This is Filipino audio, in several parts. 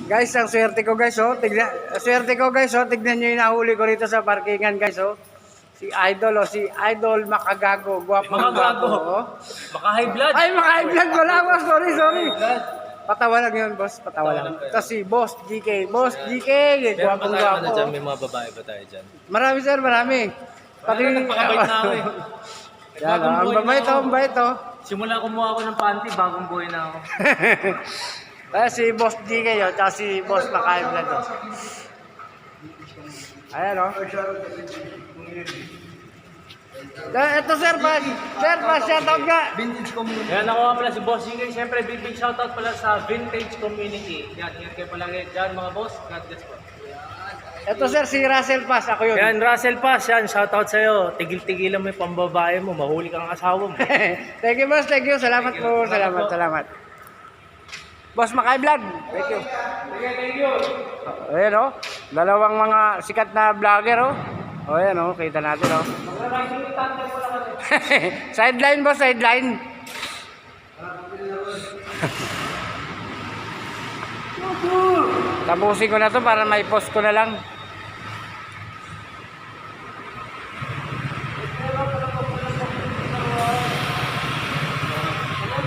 Guys, ang swerte ko guys, oh. Tignan niyo yung nahuli ko rito sa parkingan guys, oh. Si Idol, oh. Si Idol Makagago. Gwapong gwapo, oh. Maka high blood. Ay, maka-high blood ko lang. Oh. Sorry. Patawa lang yun, boss. Patawa lang. Tapos si Boss GK. Boss GK, gwapong gwapo. May mga babae ba tayo dyan? Marami sir, marami. Pati Napakabait na ako eh. yan, oh. Ang bait, oh. Simula kumuha ako ng panty, bagong buhay na ako. Ayan, si Boss GK, oh. Tsaka si Boss Maka-high blood, oh. Ayan, oh. Ito sir, shoutout nga. Vintage community. Yan ako nga pala si Boss GK. Siyempre, big shoutout pala sa Vintage Community. Yan, ingat kayo palagi dyan mga boss. God bless po. Ito sir, si Russell Pass. Ako yun. Yan, Russell Pass. Yan, shoutout sa'yo. Tigil-tigilan mo yung pambabae mo. Mahuli kang asawa mo. Thank you, boss. Thank you. Salamat po. Salamat. Boss Makay Vlog. Thank you. Thank you. Ayan, oh. Dalawang mga sikat na vlogger, oh. O, ayan, oh. Kita natin, oh. Sideline, boss. Sideline. Tapusin ko na to para may post ko na lang.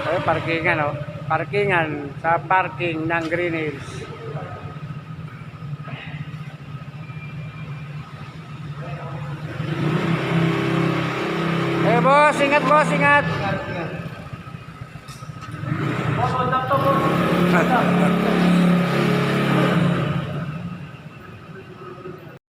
Ay, parkingan, oh. Parkingan sa parking ng Green Hills. Eh, boss, ingat, boss, ingat. Boss, hold up to, boss.